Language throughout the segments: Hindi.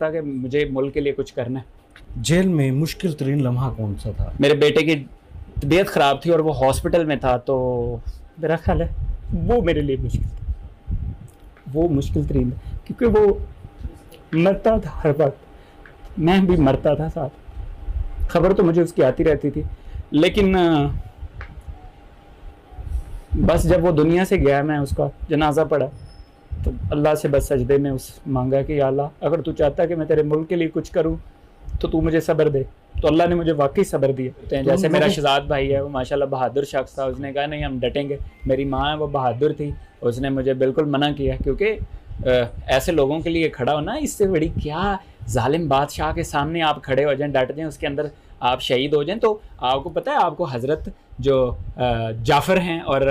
था कि मुझे मुल्क के लिए कुछ करना है। जेल में मुश्किल तरीन लम्हा कौन सा था? मेरे बेटे की तबीयत ख़राब थी और वो हॉस्पिटल में था, तो मेरा ख्याल है वो मेरे लिए मुश्किल था, वो मुश्किल तरीन था, क्योंकि वो मरता था हर वक्त, मैं भी मरता था साथ। खबर तो मुझे उसकी आती रहती थी, लेकिन बस जब वो दुनिया से गया, मैं उसका जनाजा पढ़ा तो अल्लाह से बस सजदे में उस मांगा कि या अल्लाह, अगर तू चाहता कि मैं तेरे मुल्क के लिए कुछ करूं तो तू मुझे सब्र दे। तो अल्लाह ने मुझे वाकई सब्र दिया। जैसे मेरा शहजाद भाई है, वो माशाल्लाह बहादुर शख्स था, उसने कहा नहीं हम डटेंगे। मेरी माँ है वो बहादुर थी, उसने मुझे बिल्कुल मना किया, क्योंकि ऐसे लोगों के लिए खड़ा होना, इससे बड़ी क्या जालिम बादशाह के सामने आप खड़े हो जाएं, डट जाएं, उसके अंदर आप शहीद हो जाएं। तो आपको पता है, आपको हज़रत जो जाफ़र हैं और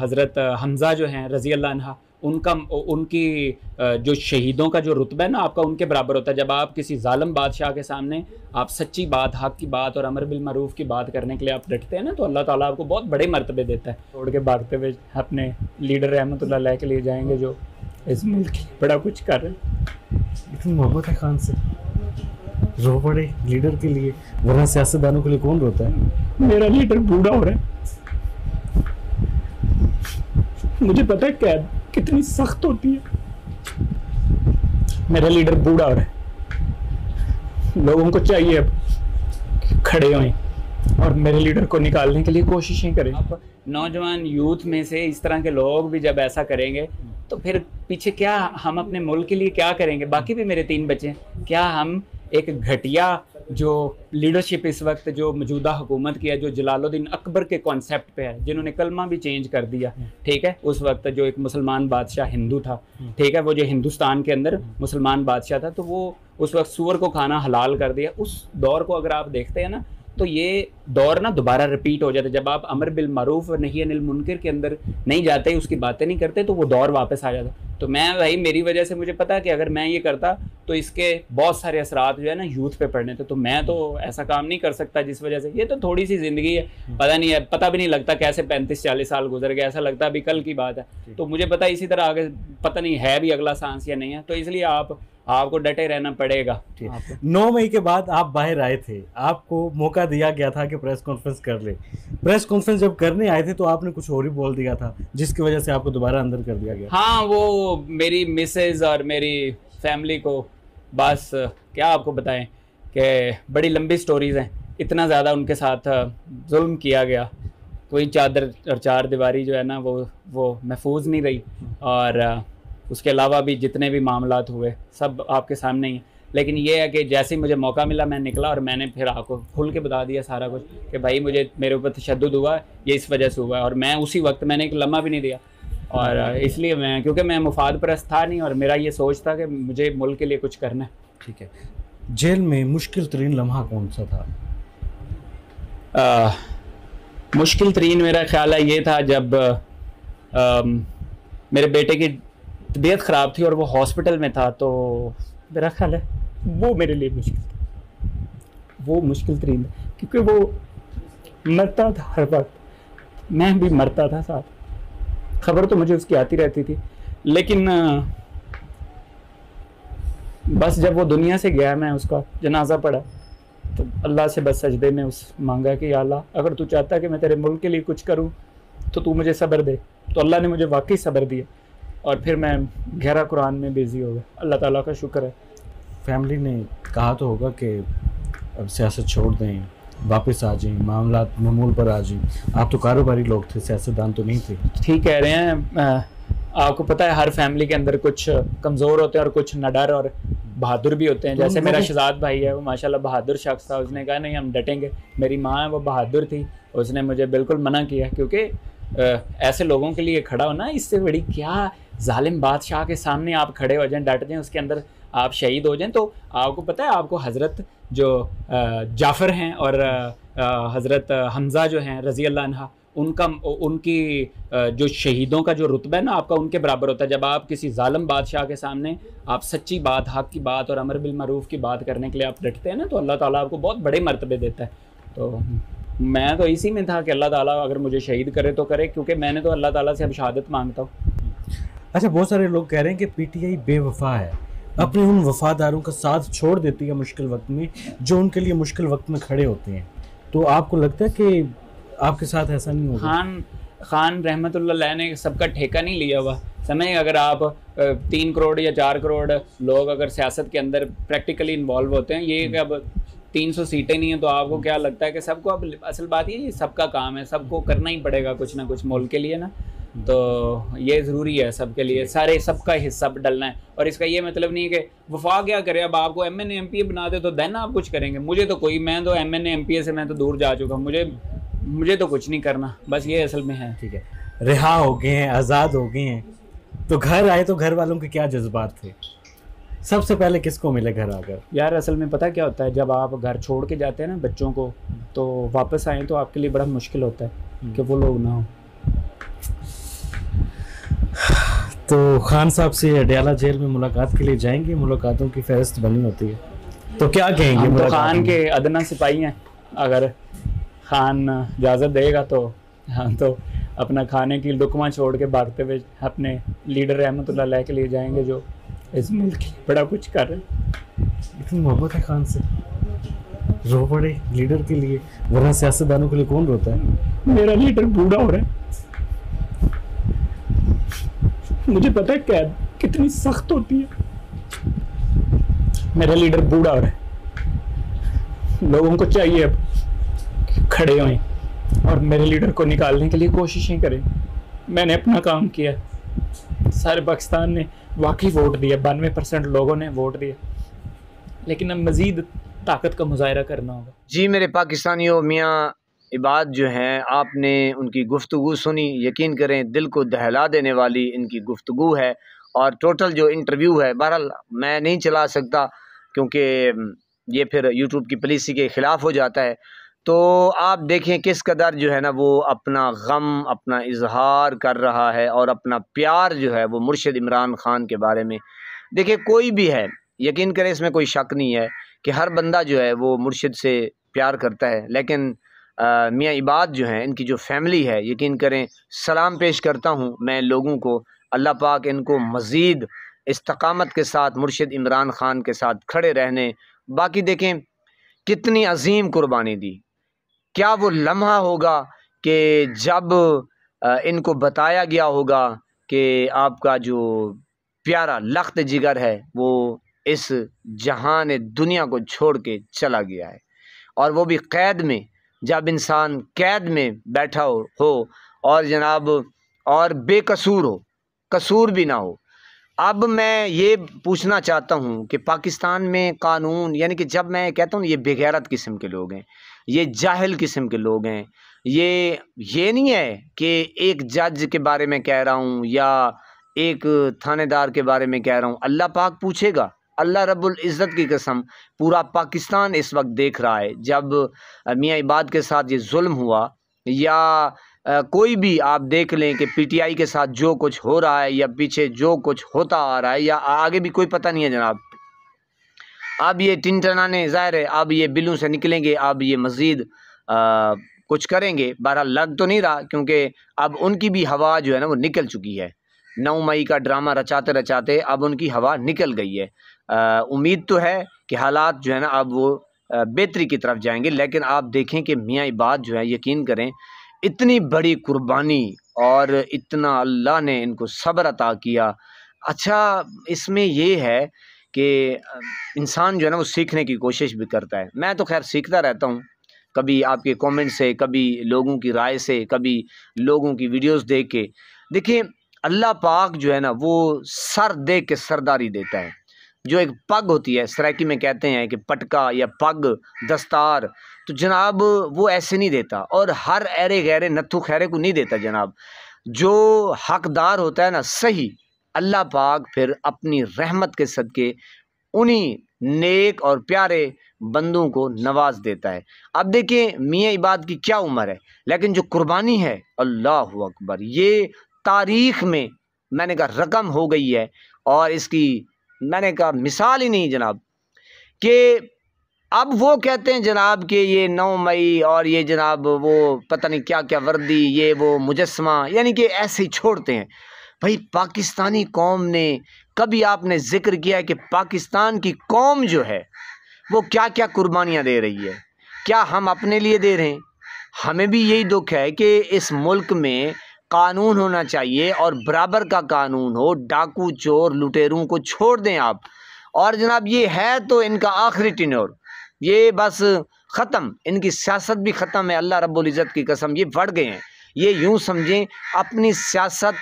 हज़रत हमज़ा जो हैं रज़ी अल्लाह अन्हा, उनकी जो शहीदों का जो रुतबा है ना आपका, उनके बराबर होता है। जब आप किसी जालिम बादशाह के सामने आप सच्ची बात, हक़ की बात और अमर बिल मारूफ़ की बात करने के लिए आप डटते हैं ना, तो अल्लाह ताला आपको बहुत बड़े मर्तबे देता है। छोड़ के भागते हुए अपने लीडर रहमतुल्लाह अलैह के लिए जाएंगे, जो इस मुल्क के लिए बड़ा कुछ कर रहे हैं। इतनी मोहब्बत है खान से, रो पड़े लीडर के लिए, वरना सियासतदानों के लिए कौन रोता है? मेरा लीडर बूढ़ा हो रहा है, मुझे पता है कैद कितनी सख्त होती है। मेरा लीडर बूढ़ा हो रहा है, लोगों को चाहिए अब खड़े हों और मेरे लीडर को निकालने के लिए कोशिशें करें। आप नौजवान यूथ में से इस तरह के लोग भी जब ऐसा करेंगे तो फिर पीछे क्या हम अपने मुल्क के लिए क्या करेंगे? बाकी भी मेरे 3 बच्चे, क्या हम एक घटिया जो लीडरशिप इस वक्त जो मौजूदा हुकूमत की है, जो जलालुद्दीन अकबर के कॉन्सेप्ट पे है, जिन्होंने कलमा भी चेंज कर दिया, ठीक है, उस वक्त जो एक मुसलमान बादशाह हिंदू था, ठीक है, वो जो हिंदुस्तान के अंदर मुसलमान बादशाह था, तो वो उस वक्त सूअर को खाना हलाल कर दिया। उस दौर को अगर आप देखते हैं ना, तो ये दौर ना दोबारा रिपीट हो जाता है। जब आप अमर बिल मारूफ और नही अनिल मुनकर के अंदर नहीं जाते, उसकी बातें नहीं करते, तो वो दौर वापस आ जाता। तो मैं भाई, मेरी वजह से मुझे पता है कि अगर मैं ये करता तो इसके बहुत सारे असरात जो है ना यूथ पे पड़ने थे। तो मैं तो ऐसा काम नहीं कर सकता जिस वजह से, ये तो थोड़ी सी ज़िंदगी है, पता नहीं है, पता भी नहीं लगता कैसे 35-40 साल गुजर गए, ऐसा लगता अभी कल की बात है। तो मुझे पता इसी तरह आगे पता नहीं है भी अगला सांस या नहीं है, तो इसलिए आपको डटे रहना पड़ेगा। 9 मई के बाद आप बाहर आए थे, आपको मौका दिया गया था कि प्रेस कॉन्फ्रेंस कर ले। प्रेस कॉन्फ्रेंस जब करने आए थे तो आपने कुछ और ही बोल दिया था, जिसकी वजह से आपको दोबारा अंदर कर दिया गया। हाँ, वो मेरी मिसेज और मेरी फैमिली को बस क्या आपको बताएं कि बड़ी लंबी स्टोरीज़ हैं, इतना ज़्यादा उनके साथ जुल्म किया गया, कोई चादर और चार दीवारी जो है ना वो महफूज नहीं रही। और उसके अलावा भी जितने भी मामलात हुए सब आपके सामने ही हैं। लेकिन ये है कि जैसे ही मुझे मौका मिला मैं निकला और मैंने फिर आपको खुल के बता दिया सारा कुछ कि भाई मेरे ऊपर तशद्दुद हुआ, ये इस वजह से हुआ है। और मैं उसी वक्त मैंने एक लम्हा भी नहीं दिया, और इसलिए क्योंकि मैं मुफाद परस्त था नहीं, और मेरा ये सोच था कि मुझे मुल्क के लिए कुछ करना है। ठीक है, जेल में मुश्किल तरीन लम्हा कौन सा था? मुश्किल तरीन मेरा ख्याल है ये था जब मेरे बेटे की तबीयत ख़राब थी और वो हॉस्पिटल में था, तो मेरा ख्याल है वो मेरे लिए मुश्किल था, वो मुश्किल तरीन था, क्योंकि वो मरता था हर वक्त, मैं भी मरता था साथ। खबर तो मुझे उसकी आती रहती थी, लेकिन बस जब वो दुनिया से गया, मैं उसका जनाजा पढ़ा तो अल्लाह से बस सजदे में उस मांगा कि या अल्लाह, अगर तू चाहता कि मैं तेरे मुल्क के लिए कुछ करूं तो तू मुझे सब्र दे। तो अल्लाह ने मुझे वाकई सब्र दिया, और फिर मैं गहरा कुरान में बिज़ी हो गया। अल्लाह ताला का शुक्र है। फैमिली ने कहा तो होगा कि अब सियासत छोड़ दें, वापस आ जाएं, मामला मामूल पर आ जाएं। आप तो कारोबारी लोग थे, सियासतदान तो नहीं थे। ठीक कह रहे हैं। आपको पता है हर फैमिली के अंदर कुछ कमज़ोर होते हैं और कुछ नडर और बहादुर भी होते हैं। जैसे मेरा शहजाद भाई है, वो माशाल्लाह बहादुर शख्स था, उसने कहा नहीं हम डटेंगे। मेरी माँ है वो बहादुर थी, उसने मुझे बिल्कुल मना किया, क्योंकि ऐसे लोगों के लिए खड़ा होना, इससे बड़ी क्या जालिम बादशाह के सामने आप खड़े हो जाएं, डट जाएं, उसके अंदर आप शहीद हो जाएं। तो आपको पता है, आपको हज़रत जो जाफ़र हैं और हज़रत हमज़ा जो हैं रज़ी अल्लाह अन्हा, उनकी जो शहीदों का जो रुतबा है ना आपका, उनके बराबर होता है। जब आप किसी जालिम बादशाह के सामने आप सच्ची बात, हक़ की बात और अमर बिल मारूफ़ की बात करने के लिए आप डटते हैं ना, तो अल्लाह ताला आपको बहुत बड़े मर्तबे देता है। तो मैं तो इसी में था कि अल्लाह ताला अगर मुझे शहीद करे तो करे, क्योंकि मैंने तो अल्लाह ताला से अब शहादत मांगता हूँ। अच्छा, बहुत सारे लोग कह रहे हैं कि पीटीआई बेवफा है, अपने उन वफादारों का साथ छोड़ देती है मुश्किल वक्त में, जो उनके लिए मुश्किल वक्त में खड़े होते हैं। तो आपको लगता है कि आपके साथ ऐसा नहीं होगा? खान रहमतुल्लाह अलैह ने सबका ठेका नहीं लिया हुआ। समझे, अगर आप 3 करोड़ या 4 करोड़ लोग अगर सियासत के अंदर प्रैक्टिकली इन्वॉल्व होते हैं, ये कि अब 300 सीटें नहीं हैं, तो आपको क्या लगता है कि सबको, अब असल बात ये सबका काम है, सबको करना ही पड़ेगा कुछ ना कुछ मुल्क के लिए ना, तो ये ज़रूरी है सबके लिए, सारे सबका हिस्सा डलना है। और इसका ये मतलब नहीं है कि वफा क्या करे, अब आपको MNA MPA बना दे तो देन आप कुछ करेंगे। मुझे तो कोई, मैं तो MNA MPA से मैं तो दूर जा चुका हूँ, मुझे तो कुछ नहीं करना, बस ये असल में है। ठीक है, रिहा हो गए हैं, आज़ाद हो गए हैं, तो घर आए तो घर वालों के क्या जज्बात थे? सबसे पहले किसको मिले घर आकर? यार असल में पता क्या होता है, जब आप घर छोड़ के जाते हैं ना बच्चों को, तो वापस आए तो आपके लिए बड़ा मुश्किल होता है कि वो लोग ना हो। तो खान साहब से अडयाला जेल में मुलाकात के लिए जाएंगे, मुलाकातों की फहरिस्त बनी होती है, तो क्या कहेंगे? हम तो खान के अदना सिपाही हैं, अगर खान इजाज़त देगा तो हाँ, तो अपना खाने की लुकमा छोड़ के भागते हुए अपने लीडर रहमतुल्लाह अलैह के लिए जाएंगे, जो इस मुल्क के लिए बड़ा कुछ कर रहे हैं। इतनी मोहब्बत है खान से, रो पड़े लीडर के लिए, वरना सियासतदानों के लिए कौन रोता है? मेरा लीडर बूढ़ा हो रहा है, मुझे पता है कैद कितनी सख्त होती है। मेरा लीडर बूढ़ा हो रहा है, लोगों को चाहिए अब खड़े हों और मेरे लीडर को निकालने के लिए कोशिशें करें। मैंने अपना काम किया, सारे पाकिस्तान ने वाकई वोट दिया, 92% लोगों ने वोट दिया, लेकिन अब मज़ीद ताकत का मुजाहरा करना होगा। जी मेरे पाकिस्तानियों, मियाँ इबाद जो हैं, आपने उनकी गुफ्तगू सुनी, यकीन करें दिल को दहला देने वाली इनकी गुफ्तगू है। और टोटल जो इंटरव्यू है, बहरहाल मैं नहीं चला सकता क्योंकि ये फिर यूट्यूब की पॉलिसी के ख़िलाफ़ हो जाता है। तो आप देखें किस कदर जो है ना वो अपना गम, अपना इजहार कर रहा है और अपना प्यार जो है वो मुर्शिद इमरान खान के बारे में। देखिए कोई भी है, यकीन करें इसमें कोई शक नहीं है कि हर बंदा जो है वो मुर्शिद से प्यार करता है, लेकिन मियाँ इबाद जो हैं, इनकी जो फैमिली है, यकीन करें सलाम पेश करता हूँ मैं लोगों को। अल्लाह पाक इनको मज़ीद इस्तकामत के साथ मुर्शिद इमरान खान के साथ खड़े रहने। बाकी देखें कितनी अजीम कुर्बानी दी, क्या वो लम्हा होगा कि जब इनको बताया गया होगा कि आपका जो प्यारा लख्त जिगर है वो इस जहान दुनिया को छोड़ के चला गया है, और वो भी कैद में। जब इंसान कैद में बैठा हो और जनाब और बेकसूर हो, कसूर भी ना हो। अब मैं ये पूछना चाहता हूँ कि पाकिस्तान में कानून, यानी कि जब मैं कहता हूँ ये बेगैरत किस्म के लोग हैं, ये जाहिल किस्म के लोग हैं, ये नहीं है कि एक जज के बारे में कह रहा हूँ या एक थानेदार के बारे में कह रहा हूँ। अल्लाह पाक पूछेगा, अल्लाह रब्बुल इज़्ज़त की कसम, पूरा पाकिस्तान इस वक्त देख रहा है जब मियाँ इबाद के साथ ये जुल्म हुआ, या कोई भी आप देख लें कि PTI के साथ जो कुछ हो रहा है या पीछे जो कुछ होता आ रहा है या आगे भी कोई पता नहीं है जनाब। अब ये टिनटनाने ज़ाहिर है, अब ये बिलों से निकलेंगे, अब ये मज़ीद कुछ करेंगे। बहरहाल लग तो नहीं रहा, क्योंकि अब उनकी भी हवा जो है ना वो निकल चुकी है। 9 मई का ड्रामा रचाते रचाते अब उनकी हवा निकल गई है। उम्मीद तो है कि हालात जो है ना अब वो बेहतरी की तरफ जाएंगे, लेकिन आप देखें कि मियाँ इबाद जो है, यकीन करें इतनी बड़ी कुर्बानी और इतना अल्लाह ने इनको सब्र अता किया। अच्छा, इसमें ये है कि इंसान जो है ना वो सीखने की कोशिश भी करता है। मैं तो खैर सीखता रहता हूँ, कभी आपके कमेंट से, कभी लोगों की राय से, कभी लोगों की वीडियोस देख के। देखिए अल्लाह पाक जो है ना वो सर दे के सरदारी देता है। जो एक पग होती है, सराइकी में कहते हैं कि पटका या पग, दस्तार, तो जनाब वो ऐसे नहीं देता, और हर ऐरे गैरे नत्थु खैरे को नहीं देता जनाब। जो हकदार होता है ना सही, अल्लाह पाक फिर अपनी रहमत के सदके उन्हीं नेक और प्यारे बंदों को नवाज देता है। अब देखिए मियाँ इबाद की क्या उम्र है, लेकिन जो कुर्बानी है, अल्लाह अकबर, ये तारीख़ में मैंने कहा रकम हो गई है, और इसकी मैंने कहा मिसाल ही नहीं जनाब। कि अब वो कहते हैं जनाब कि ये 9 मई और ये जनाब वो पता नहीं क्या क्या वर्दी, ये वो मुजस्समा, यानी कि ऐसे ही छोड़ते हैं। भाई पाकिस्तानी कौम ने कभी आपने जिक्र किया है कि पाकिस्तान की कौम जो है वो क्या क्या कुर्बानियाँ दे रही है? क्या हम अपने लिए दे रहे हैं? हमें भी यही दुख है कि इस मुल्क में कानून होना चाहिए और बराबर का कानून हो। डाकू चोर लुटेरों को छोड़ दें आप। और जनाब ये है तो इनका आखिरी टेन्योर, ये बस ख़त्म, इनकी सियासत भी ख़त्म है। अल्लाह रब्बुल इज़्ज़त की कसम ये बढ़ गए हैं, ये यूँ समझें अपनी सियासत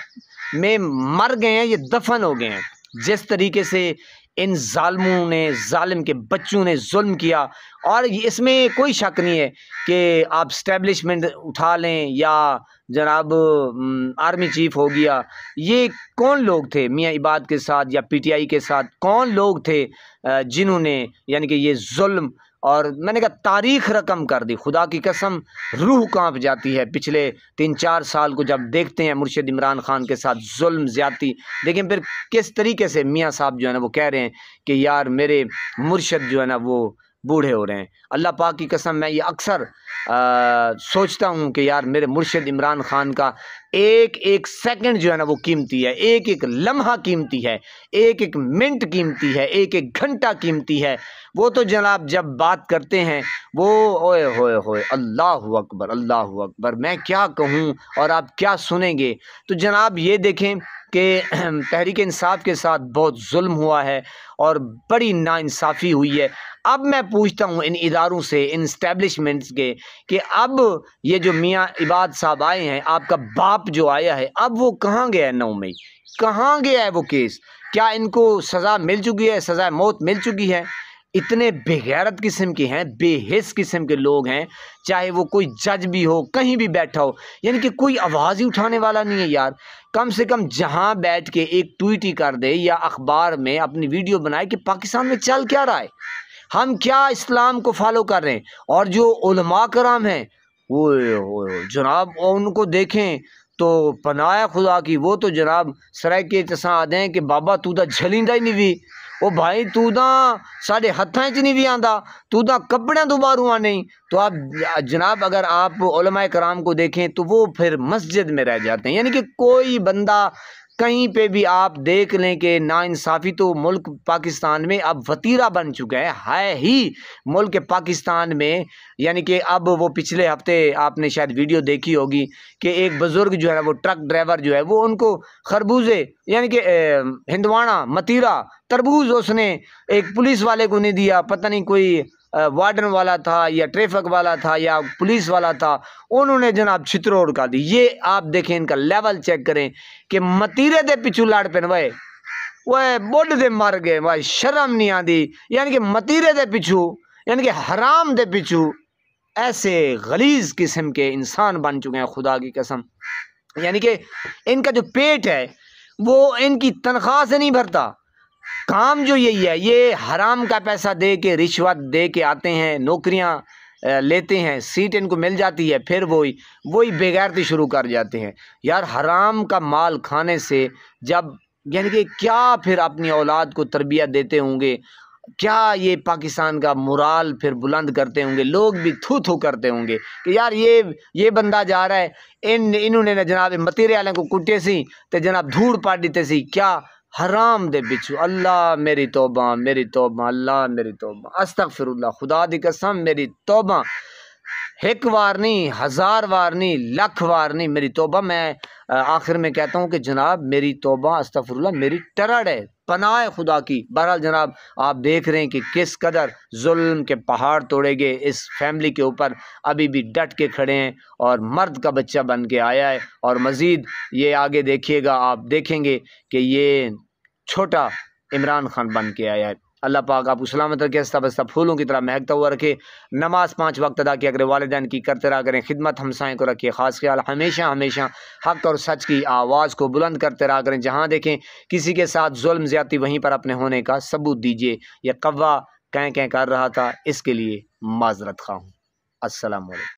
में मर गए हैं, ये दफन हो गए हैं। जिस तरीके से इन जालिमों ने, जालिम के बच्चों ने जुल्म किया, और इसमें कोई शक नहीं है कि आप स्टैब्लिशमेंट उठा लें या जनाब आर्मी चीफ हो गया, ये कौन लोग थे मियाँ इबाद के साथ या पीटीआई के साथ, कौन लोग थे जिन्होंने यानी कि ये जुल्म, और मैंने कहा तारीख रकम कर दी। खुदा की कसम रूह कांप जाती है पिछले 3-4 साल को जब देखते हैं मुर्शिद इमरान खान के साथ जुल्म ज्यादती। लेकिन फिर किस तरीके से मियाँ साहब जो है ना वो कह रहे हैं कि यार मेरे मुर्शिद जो है ना वो बूढ़े हो रहे हैं। अल्लाह पाक की कसम मैं ये अक्सर सोचता हूँ कि यार मेरे मुर्शिद इमरान खान का एक एक सेकंड जो है ना वो कीमती है, एक एक लम्हा कीमती है, एक एक मिनट कीमती है, एक एक घंटा कीमती है। वो तो जनाब जब बात करते हैं वो ओए होए होए अल्लाहु अकबर अल्लाहु अकबर, मैं क्या कहूँ और आप क्या सुनेंगे। तो जनाब ये देखें कि तहरीक इंसाफ के साथ बहुत जुल्म हुआ है और बड़ी नाइंसाफ़ी हुई है। अब मैं पूछता हूँ इन इदारों से, इन इस्टेब्लिशमेंट्स के, कि अब ये जो मियाँ इबाद साहब आए हैं, आपका बाप जो आया है, अब वो कहाँ गया है? 9 मई कहाँ गया है वो केस? क्या इनको सज़ा मिल चुकी है, सज़ा मौत मिल चुकी है? इतने बेगैरत किस्म के हैं, बेहिस किस्म के लोग हैं, चाहे वो कोई जज भी हो, कहीं भी बैठा हो, यानी कि कोई आवाज़ ही उठाने वाला नहीं है यार। कम से कम जहां बैठ के एक ट्वीट ही कर दे या अखबार में अपनी वीडियो बनाए कि पाकिस्तान में चल क्या रहा है, हम क्या इस्लाम को फॉलो कर रहे हैं। और जो उलमा कराम हैं वो जनाब उनको देखें तो पनाह खुदा की, वो तो जनाब सराय के तसा आदे हैं कि बाबा तू दा झलींदा ही नहीं भी, ओ भाई तू दा साढ़े हत्थां च नहीं भी आंदा, तू दा कपड़े तो बाहरों आ नहीं। तो आप जनाब अगर आप उलमाए कराम को देखें तो वो फिर मस्जिद में रह जाते हैं। यानी कि कोई बंदा कहीं पे भी आप देख लें कि नाइंसाफ़ी तो मुल्क पाकिस्तान में अब वतीरा बन चुका है ही मुल्क पाकिस्तान में। यानी कि अब वो पिछले हफ्ते आपने शायद वीडियो देखी होगी कि एक बुज़ुर्ग जो है ना वो ट्रक ड्राइवर जो है वो उनको खरबूजे यानी कि हिंदवाना मतीरा तरबूज उसने एक पुलिस वाले को नहीं दिया, पता नहीं कोई वार्डन वाला था या ट्रैफिक वाला था या पुलिस वाला था, उन्होंने जनाब छित्रोड़ का दी। ये आप देखें, इनका लेवल चेक करें कि मतीरे दे पिछू लाड़ पेनवाए वह बुढ़ दे मर गए, वह शर्म नहीं आती। यानी कि मतीरे दे पिछू यानी कि हराम दे पिछू ऐसे गलीज किस्म के इंसान बन चुके हैं खुदा की कसम। यानी कि इनका जो पेट है वो इनकी तनख्वाह से नहीं भरता। काम जो यही है, ये हराम का पैसा दे के, रिश्वत दे के आते हैं, नौकरियां लेते हैं, सीट इनको मिल जाती है, फिर वही बेगैरती शुरू कर जाते हैं। यार हराम का माल खाने से जब यानी कि क्या फिर अपनी औलाद को तरबियत देते होंगे, क्या ये पाकिस्तान का मोराल फिर बुलंद करते होंगे, लोग भी थू थू करते होंगे कि यार ये बंदा जा रहा है, इन्होंने न जनाब मतीरे वाले को कुटे सी तो जनाब धूड़ पाट देते सी, क्या हराम दे बिचू। अल्लाह मेरी तौबा अल्लाह मेरी तौबा, अस्तगफिरुल्लाह, खुदा दी कसम मेरी तौबा, एक बार नहीं, 1000 बार नहीं, लाख बार नहीं, मेरी तौबा। मैं आखिर में कहता हूँ कि जनाब मेरी तौबा अस्तगफिरुल्लाह मेरी टरड़ है, पनाह खुदा की। बहरहाल जनाब आप देख रहे हैं कि किस कदर जुल्म के पहाड़ तोड़े गए इस फैमिली के ऊपर, अभी भी डट के खड़े हैं और मर्द का बच्चा बन के आया है। और मज़ीद ये आगे देखिएगा, आप देखेंगे कि ये छोटा इमरान खान बन के आया है। अल्लाह पाक आपको सलामत रखे, हंसता बसता फूलों की तरह महकता हुआ रखे। नमाज 5 वक्त अदा किया करें, वालिदैन की करते रहा करें, खिदमत हमसाएं को रखिए ख़ास ख्याल, हमेशा हमेशा हक़ और सच की आवाज़ को बुलंद करते रहा करें। जहाँ देखें किसी के साथ जुल्म ज़्यादती वहीं पर अपने होने का सबूत दीजिए। यह कव्वा कैं कैं कर रहा था, इसके लिए माजरत खा हूँ। अस्सलाम वालेकुम।